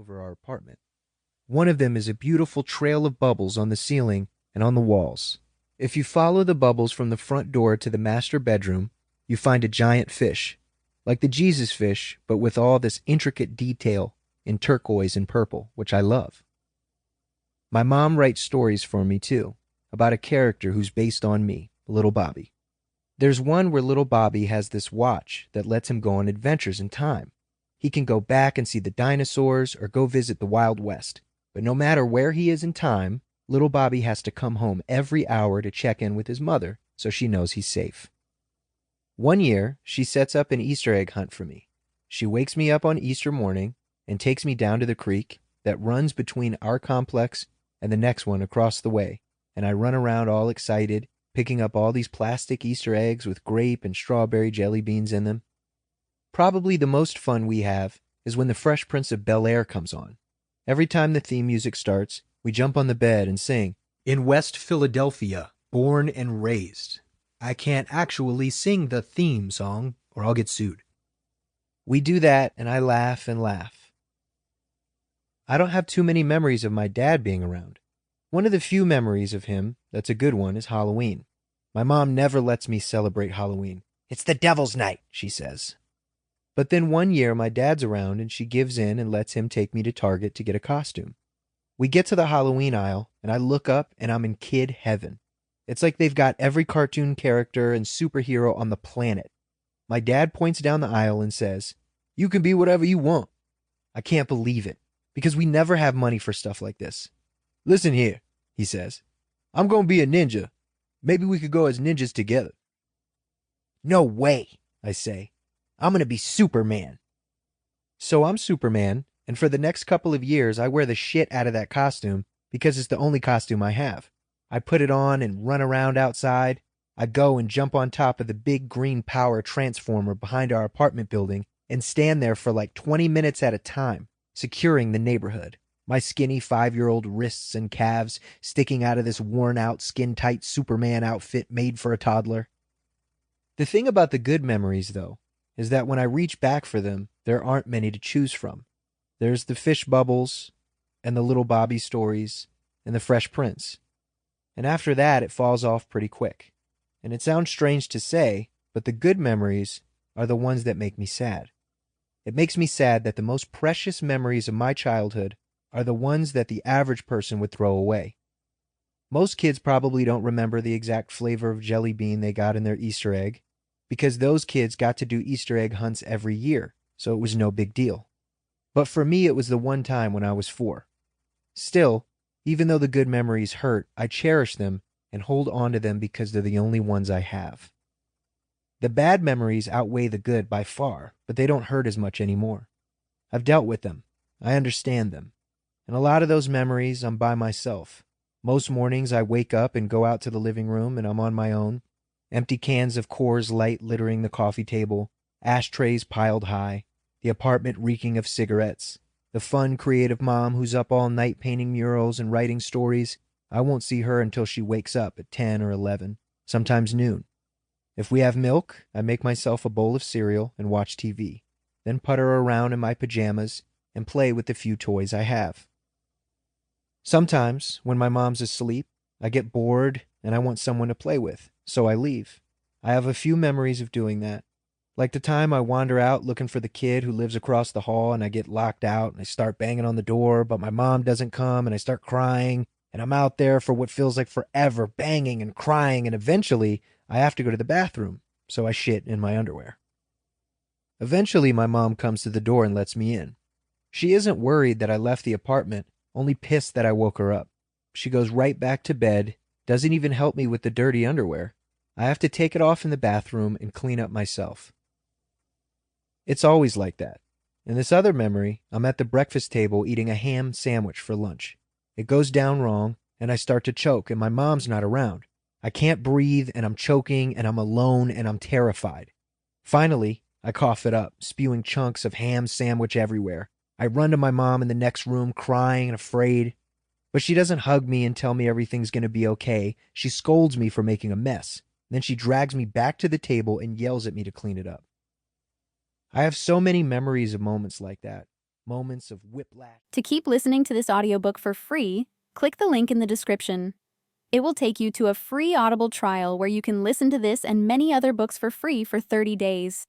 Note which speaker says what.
Speaker 1: over our apartment. One of them is a beautiful trail of bubbles on the ceiling and on the walls. If you follow the bubbles from the front door to the master bedroom, you find a giant fish, like the Jesus fish, but with all this intricate detail in turquoise and purple, which I love. My mom writes stories for me too, about a character who's based on me, little Bobby. There's one where little Bobby has this watch that lets him go on adventures in time. He can go back and see the dinosaurs or go visit the Wild West. But no matter where he is in time, little Bobby has to come home every hour to check in with his mother so she knows he's safe. One year, she sets up an Easter egg hunt for me. She wakes me up on Easter morning and takes me down to the creek that runs between our complex and the next one across the way, and I run around all excited, picking up all these plastic Easter eggs with grape and strawberry jelly beans in them. Probably the most fun we have is when the Fresh Prince of Bel-Air comes on. Every time the theme music starts, we jump on the bed and sing, "In West Philadelphia, born and raised." I can't actually sing the theme song or I'll get sued. We do that and I laugh and laugh. I don't have too many memories of my dad being around. One of the few memories of him that's a good one is Halloween. My mom never lets me celebrate Halloween. "It's the devil's night," she says. But then one year my dad's around and she gives in and lets him take me to Target to get a costume. We get to the Halloween aisle and I look up and I'm in kid heaven. It's like they've got every cartoon character and superhero on the planet. My dad points down the aisle and says, "You can be whatever you want." I can't believe it, because we never have money for stuff like this. "Listen here," he says. "I'm going to be a ninja. Maybe we could go as ninjas together." "No way," I say. "I'm going to be Superman." So I'm Superman, and for the next couple of years I wear the shit out of that costume because it's the only costume I have. I put it on and run around outside. I go and jump on top of the big green power transformer behind our apartment building and stand there for like 20 minutes at a time, securing the neighborhood. My skinny 5-year-old wrists and calves sticking out of this worn-out, skin-tight Superman outfit made for a toddler. The thing about the good memories, though, is that when I reach back for them, there aren't many to choose from. There's the fish bubbles, and the little Bobby stories, and the Fresh Prince. And after that, it falls off pretty quick. And it sounds strange to say, but the good memories are the ones that make me sad. It makes me sad that the most precious memories of my childhood are the ones that the average person would throw away. Most kids probably don't remember the exact flavor of jelly bean they got in their Easter egg, because those kids got to do Easter egg hunts every year, so it was no big deal. But for me, it was the one time when I was 4. Still, even though the good memories hurt, I cherish them and hold on to them because they're the only ones I have. The bad memories outweigh the good by far, but they don't hurt as much anymore. I've dealt with them. I understand them. And a lot of those memories, I'm by myself. Most mornings I wake up and go out to the living room and I'm on my own. Empty cans of Coors Light littering the coffee table, ashtrays piled high, the apartment reeking of cigarettes. The fun, creative mom who's up all night painting murals and writing stories. I won't see her until she wakes up at 10 or 11, sometimes noon. If we have milk, I make myself a bowl of cereal and watch TV, then putter around in my pajamas and play with the few toys I have. Sometimes, when my mom's asleep, I get bored and I want someone to play with, so I leave. I have a few memories of doing that. Like the time I wander out looking for the kid who lives across the hall and I get locked out and I start banging on the door, but my mom doesn't come and I start crying and I'm out there for what feels like forever, banging and crying, and eventually I have to go to the bathroom, so I shit in my underwear. Eventually my mom comes to the door and lets me in. She isn't worried that I left the apartment, only pissed that I woke her up. She goes right back to bed, doesn't even help me with the dirty underwear. I have to take it off in the bathroom and clean up myself. It's always like that. In this other memory, I'm at the breakfast table eating a ham sandwich for lunch. It goes down wrong, and I start to choke, and my mom's not around. I can't breathe, and I'm choking, and I'm alone, and I'm terrified. Finally, I cough it up, spewing chunks of ham sandwich everywhere. I run to my mom in the next room, crying and afraid. But she doesn't hug me and tell me everything's going to be okay. She scolds me for making a mess. Then she drags me back to the table and yells at me to clean it up. I have so many memories of moments like that. moments of whiplash.
Speaker 2: To keep listening to this audiobook for free, click the link in the description. It will take you to a free Audible trial where you can listen to this and many other books for free for 30 days.